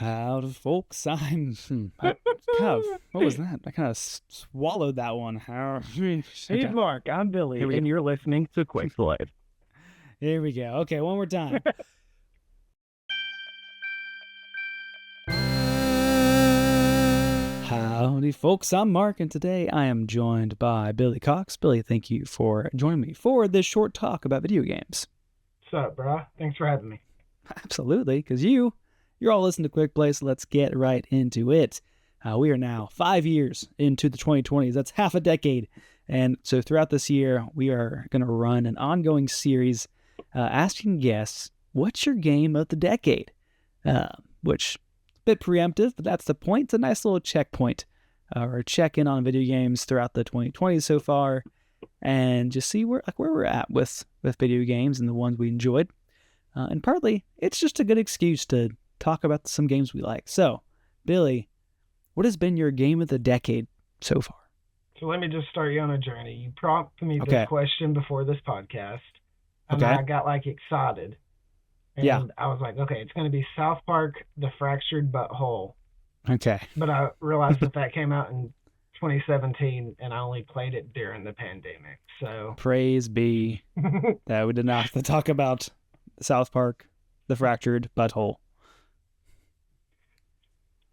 Howdy, folks. I kind of, what was that? I kind of swallowed that one. He's Okay, Mark. I'm here Billy, we go. and you're listening to Quick Slide. Here we go. Okay, one more time. Howdy, folks. I'm Mark, and today I am joined by Billie Cox. Billy, thank you for joining me for this short talk about video games. What's up, bro? Thanks for having me. Absolutely, because you're all listening to Quick Play, so let's get right into it. We are now 5 years into the 2020s. That's half a decade. And so throughout this year, we are going to run an ongoing series asking guests, what's your game of the decade? Which is a bit preemptive, but that's the point. It's a nice little checkpoint or check-in on video games throughout the 2020s so far and just see where we're at with video games and the ones we enjoyed. And partly, it's just a good excuse to talk about some games we like. So, Billy, what has been your game of the decade so far? So let me just start you on a journey. You prompted me Okay. this question before this podcast, and Okay. I got excited. And Yeah. I was like, okay, it's going to be South Park: The Fractured But Whole. Okay. But I realized that came out in 2017, and I only played it during the pandemic. So Praise be that we did not have to talk about South Park, The Fractured Butthole.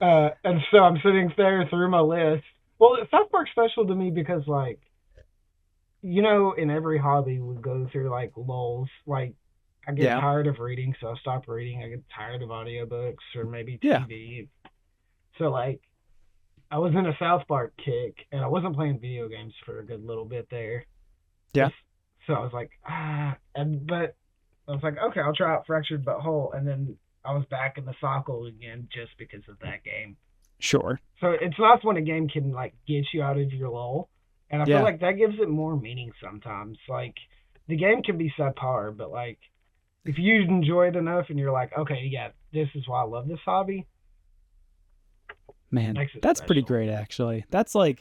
And so I'm sitting there through my list. Well, South Park's special to me because, in every hobby we go through, lulls. I get Yeah. tired of reading, so I stop reading. I get tired of audiobooks or maybe Yeah. TV. So, I was in a South Park kick, and I wasn't playing video games for a good little bit there. Yeah. So I was like, but I was like, okay, I'll try out Fractured But Whole, and then I was back in the cycle again just because of that game. Sure. So it's nice when a game can get you out of your lull, and I feel Yeah. like that gives it more meaning sometimes. The game can be subpar, but if you enjoy it enough and you're like, okay, yeah, this is why I love this hobby. Man, Makes it that's pretty special. great, actually. That's I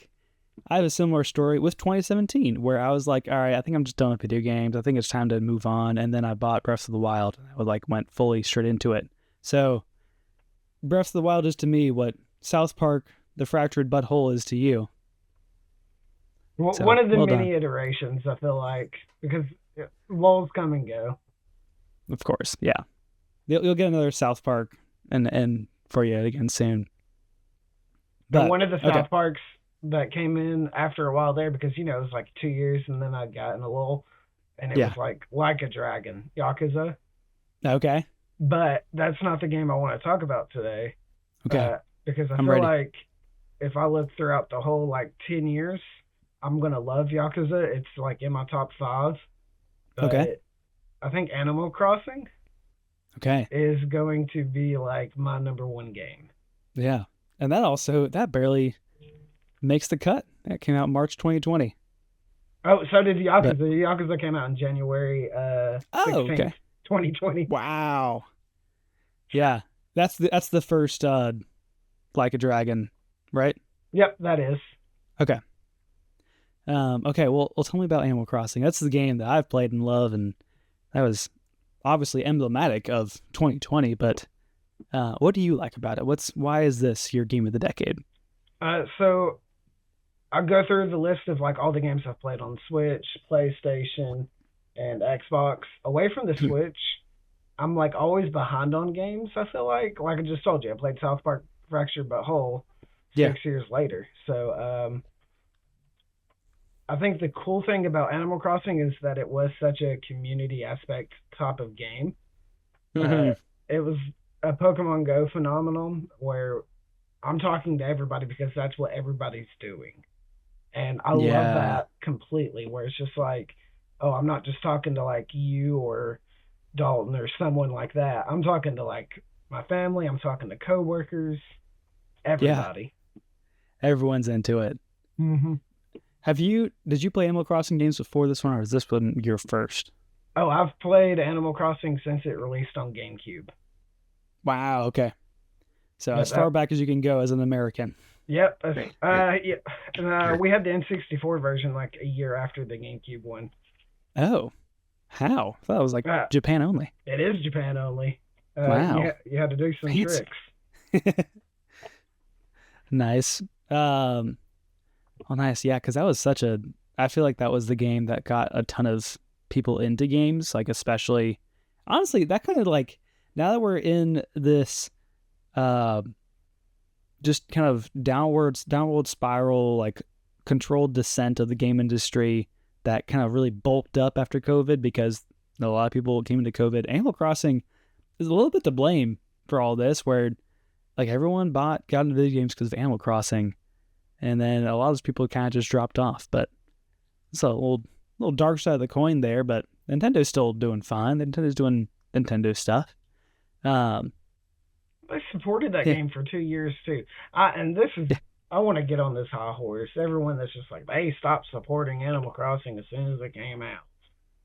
have a similar story with 2017 where I was like, all right, I think I'm just done with video games. I think it's time to move on. And then I bought Breath of the Wild. I went fully straight into it. So Breath of the Wild is to me what South Park, The Fractured Butthole is to you. Well, So, one of the well many done. iterations, I feel like, because lulls come and go. Of course, yeah. You'll get another South Park and for you again soon. But But one of the okay, South Parks that came in after a while there, because it was 2 years, and then I got in a lull, and it yeah, was like a dragon, Yakuza. okay, But that's not the game I want to talk about today. okay. Because I I'm feel ready. like if I look throughout the whole 10 years, I'm gonna love Yakuza. It's in my top 5. But Okay, I think Animal Crossing okay, is going to be my number 1 game. yeah. And that barely makes the cut. That came out in March 2020. Oh, so did Yakuza. But Yakuza came out in January 16th, okay. 2020. Wow. Yeah, that's the first Like a Dragon, right? Yep, that is. Okay. Okay. Well, tell me about Animal Crossing. That's the game that I've played and love, and that was obviously emblematic of 2020. But what do you like about it? Why is this your game of the decade? So I'll go through the list of all the games I've played on Switch, PlayStation, and Xbox. Away from the Switch, I'm always behind on games. I feel like I just told you, I played South Park: Fractured But Whole 6 years later. So I think the cool thing about Animal Crossing is that it was such a community aspect type of game. It was a Pokemon Go phenomenon where I'm talking to everybody because that's what everybody's doing. And I love that completely, where it's just oh, I'm not just talking to you or Dalton or someone like that. I'm talking to my family, I'm talking to coworkers, everybody. Yeah. Everyone's into it. Mm-hmm. Did you play Animal Crossing games before this one, or is this one your first? Oh, I've played Animal Crossing since it released on GameCube. Wow. Okay. So as far back as you can go as an American. Yep. Yeah. We had the N64 version a year after the GameCube one. Oh, how? I thought it was Japan only. It is Japan only. Wow. You had to do some Fancy. tricks. Nice. Oh, nice. Yeah, because that was such a. I feel like that was the game that got a ton of people into games, like especially. Honestly, that kind of like now that we're in this, uh, just kind of downward spiral, like controlled descent of the game industry that kind of really bulked up after COVID because a lot of people came into COVID. Animal Crossing is a little bit to blame for all this, where like everyone got into video games because of Animal Crossing, and then a lot of those people kind of just dropped off. But it's a little dark side of the coin there. But Nintendo's still doing fine. Nintendo's doing Nintendo stuff. Um, They supported that yeah, game for 2 years too. And this is, I want to get on this high horse. Everyone that's just like, they stopped supporting Animal Crossing as soon as it came out.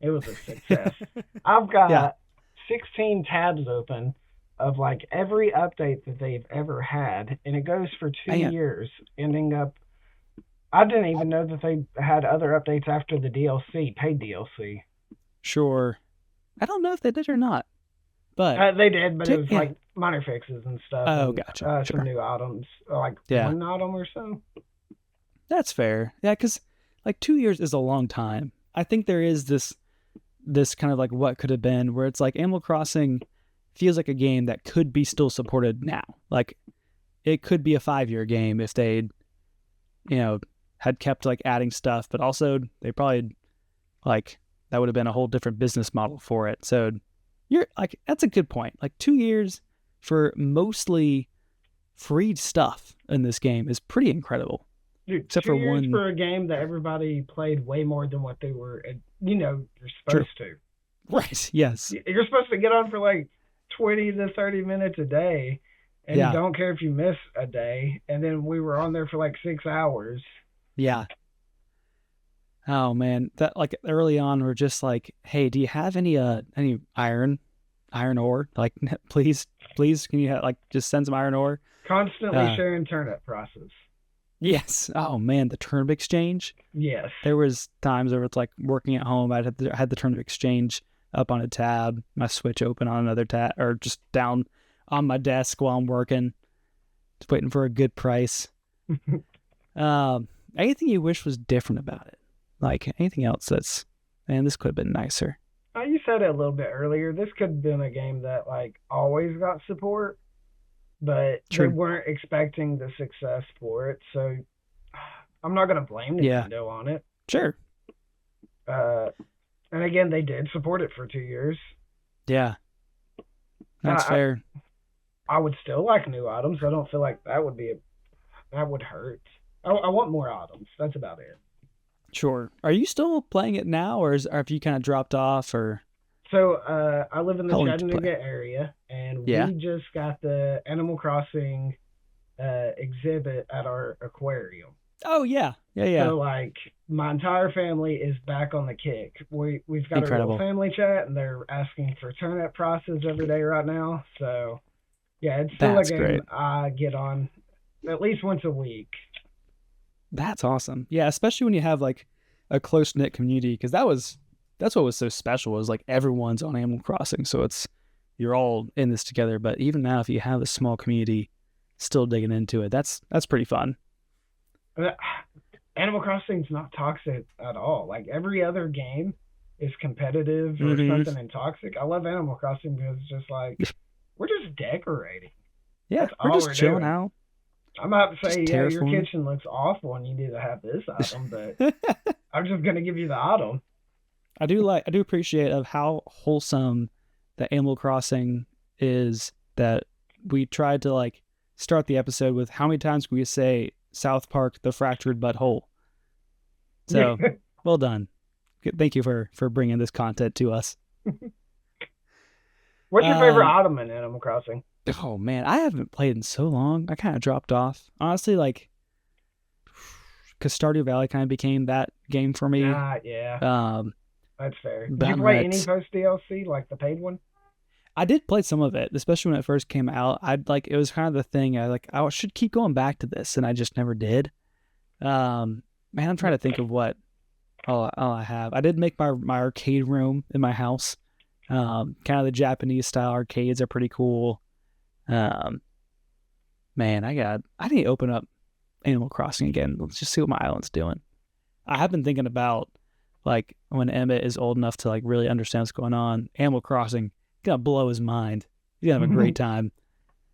It was a success. I've yeah, got 16 tabs open of like every update that they've ever had, and it goes for two yeah, years, ending up. I didn't even know that they had other updates after the DLC, paid DLC. sure. I don't know if they did or not, but They did, but it was yeah. like minor fixes and stuff, Oh, and gotcha. some Sure. new items, like Yeah, one item or so. that's fair. Yeah, because like 2 years is a long time. I think there is this kind of like what could have been where it's like Animal Crossing feels like a game that could be still supported now. Like it could be a 5 year game if they, had kept like adding stuff, but also they probably like that would have been a whole different business model for it. So you're like, that's a good point. Like 2 years for mostly free stuff in this game is pretty incredible, Dude, except two for years one. for a game that everybody played way more than what they were, you're True. supposed to. Right. Yes. You're supposed to get on for like 20 to 30 minutes a day, and you Yeah. don't care if you miss a day. And then we were on there for like 6 hours. Yeah. Oh man, that like early on we're just like, hey, do you have any iron ore? Like, please, can you like just send some iron ore? Constantly Uh, sharing turnip process. yes. Oh man, the turnip exchange. Yes. There was times where it's like working at home. I had the turnip exchange up on a tab, my Switch open on another tab, or just down on my desk while I'm working, just waiting for a good price. Anything you wish was different about it? Like anything else that's, man, this could have been nicer. You said it a little bit earlier. This could have been a game that like always got support, but they True. weren't expecting the success for it. So I'm not gonna blame Yeah. Nintendo on it. Sure. Uh, and again, they did support it for 2 years. Yeah. That's I fair. I would still like new items. I don't feel like that would hurt. I want more items. That's about it. Sure. Are you still playing it now, or have you kind of dropped off, or So I live in the how long did you Chattanooga play? area, and Yeah. we just got the Animal Crossing exhibit at our aquarium. Oh yeah. Yeah. Yeah. So like my entire family is back on the kick. We've got a little Incredible. family chat, and they're asking for turnip prices every day right now. So yeah, it's still a That's game great. I get on at least once a week. That's awesome. Yeah, especially when you have like a close knit community, because that's what was so special was like everyone's on Animal Crossing, so it's you're all in this together. But even now, if you have a small community still digging into it, that's pretty fun. Uh, Animal Crossing's not toxic at all. Like every other game is competitive or Mm-hmm. something and toxic. I love Animal Crossing because it's just like we're just decorating. Yeah, That's we're all just we're chilling doing. out, I'm about to say, just yeah, your terraforming. kitchen looks awful and you need to have this item, but I'm just gonna give you the item. I do appreciate of how wholesome the Animal Crossing is, that we tried to like start the episode with how many times can we say South Park the fractured butthole. So well done. Thank you for bringing this content to us. What's your favorite Um, item in Animal Crossing? oh man, I haven't played in so long. I kind of dropped off. Honestly, like, because Stardew Valley kind of became that game for me. Yeah, Um, that's fair. Did you play any but post DLC, like the paid one? I did play some of it, especially when it first came out. I'd like it was kind of the thing. I should keep going back to this, and I just never did. Man, I'm trying to think of what all I have. I did make my arcade room in my house. Kind of the Japanese style arcades are pretty cool. Um, Man, I need to open up Animal Crossing again. Let's just see what my island's doing. I have been thinking about like when Emmett is old enough to like really understand what's going on. Animal Crossing gonna blow his mind. He's gonna have a great time.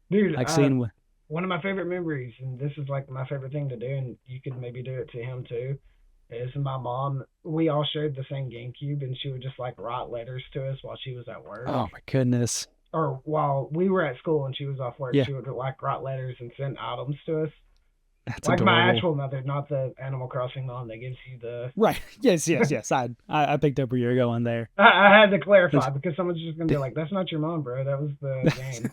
Dude, Like seeing one of my favorite memories, and this is like my favorite thing to do, and you could maybe do it to him too, is my mom. We all shared the same GameCube, and she would just like write letters to us while she was at work, oh my goodness. or while we were at school and she was off work. Yeah, She would like write letters and send items to us. that's Like my adorable. actual mother, not the Animal Crossing mom that gives you the. Right. Yes. I picked up where you're going there. I had to clarify because someone's just gonna be like, "That's not your mom, bro. That was the game."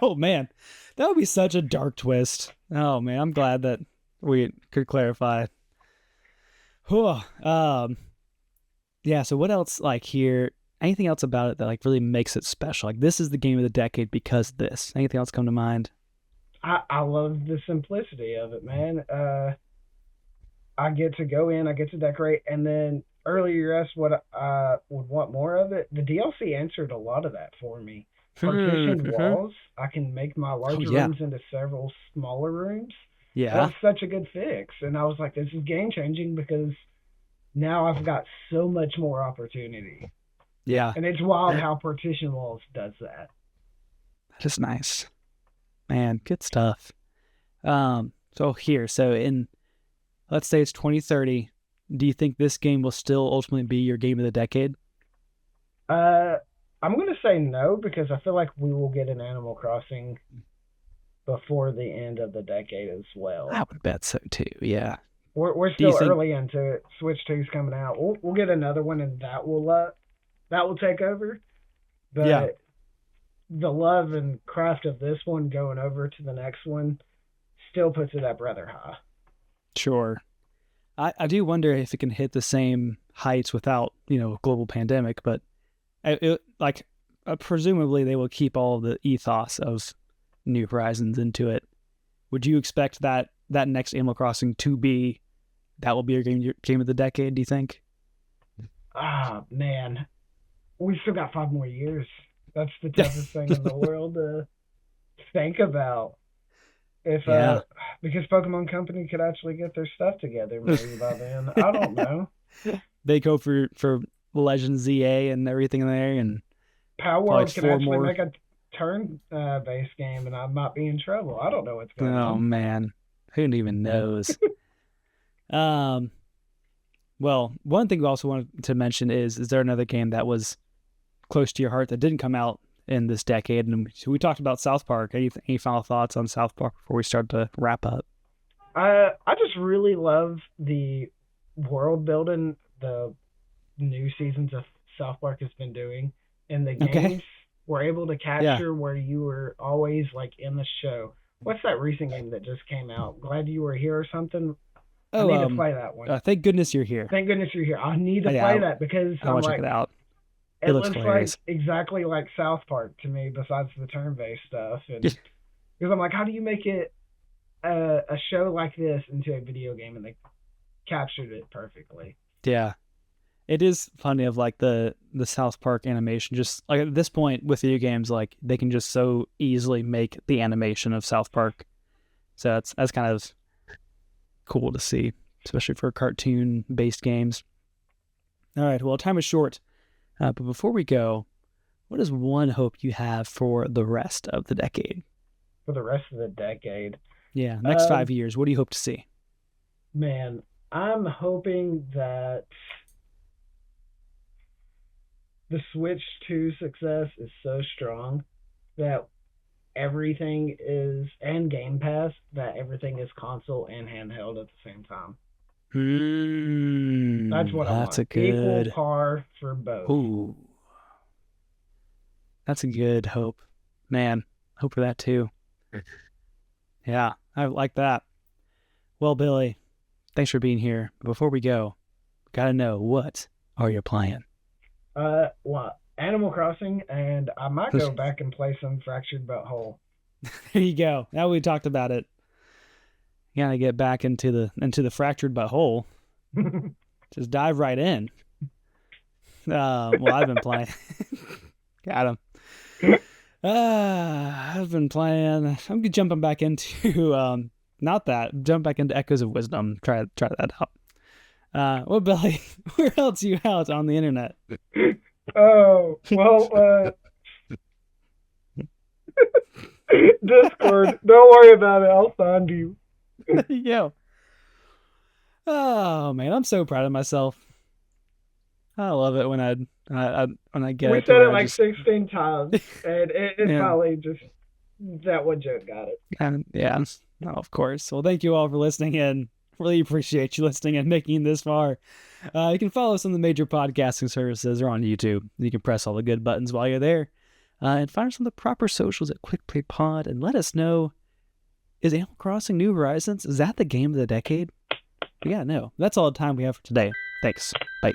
Oh man, that would be such a dark twist. Oh man, I'm glad that we could clarify. Whew. Yeah. So what else like here? Anything else about it that like really makes it special? Like this is the game of the decade because of this. Anything else come to mind? I love the simplicity of it, man. I get to go in, I get to decorate, and then earlier you asked what I would want more of it. The DLC answered a lot of that for me. Partitioned walls, I can make my Oh larger yeah, rooms into several smaller rooms. That yeah, was such a good fix, and I was like, this is game changing because now I've got so much more opportunity. yeah. And it's wild how partition walls does that. That is nice, man. Good stuff. So in let's say it's 2030. Do you think this game will still ultimately be your game of the decade? Uh, I'm gonna say no because I feel like we will get an Animal Crossing before the end of the decade as well. I would bet so too. Yeah. We're Do you still think? early into it. Switch 2's coming out. We'll get another one and that will take over. Yeah, But the love and craft of this one going over to the next one still puts it up rather high. sure. I do wonder if it can hit the same heights without a global pandemic, but like presumably they will keep all the ethos of New Horizons into it. Would you expect that next Animal Crossing to be that will be your game of the decade? Do you think? Ah, man. We still got 5 more years. That's the toughest thing in the world to think about. If Yeah. Because Pokemon Company could actually get their stuff together maybe by then. I don't know. They go for Legend ZA and everything there, and probably Palworld could four actually more. make a turn based game and I might be in trouble. I don't know what's going Oh on. man, who even knows? Um. Well, one thing we also wanted to mention is there another game that was close to your heart that didn't come out in this decade? And so we talked about South Park. Any final thoughts on South Park before we start to wrap up? I just really love the world building the new seasons of South Park has been doing. And the Okay. games were able to Yeah. capture where you were always like in the show. What's that recent game that just came out? Glad You Were Here or something? I Oh, need to play that one. thank goodness you're here. Thank goodness you're here. I need to Yeah, play that because I I'm want to check it like, out. It it looks looks like hilarious. exactly like South Park to me, besides the turn-based stuff. And Yeah. because I'm like, how do you make it a show like this into a video game? And they captured it perfectly. Yeah. It is funny of like the South Park animation. Just like at this point with video games, like they can just so easily make the animation of South Park. So that's kind of cool to see, especially for cartoon based games. All right. Well, time is short, but before we go, what is one hope you have for the rest of the decade? For the rest of the decade. Yeah, next 5 years. What do you hope to see? Man, I'm hoping that the Switch 2 success is so strong that everything is, and Game Pass, that everything is console and handheld at the same time. That's what I That's want. a Equal good. par for both. Ooh, that's a good hope, man. Hope for that too. Yeah, I like that. Well, Billy, thanks for being here. Before we go, gotta know, what are you playing? Well, Animal Crossing, and I might go back and play some Fractured But Whole. There you go. Now we talked about it. You gotta get back into the fractured but whole. Just dive right in. Well, I've been playing. Got him. I've been playing. I'm jumping back into not that. Jump back into Echoes of Wisdom. Try that out. Well, Billy, where else you out on the internet? Oh, well, Discord. Don't worry about it. I'll find you. Yo. Oh man, I'm so proud of myself. I love it when I get We it to said it where I like just 16 times, and it yeah. finally just that one joke got it. And yeah, no, of course. Well, thank you all for listening and really appreciate you listening and making it this far. You can follow us on the major podcasting services or on YouTube. You can press all the good buttons while you're there. And find us on the proper socials at Quick Play Pod and let us know, is Animal Crossing New Horizons, is that the game of the decade? Yeah, no. That's all the time we have for today. Thanks. Bye.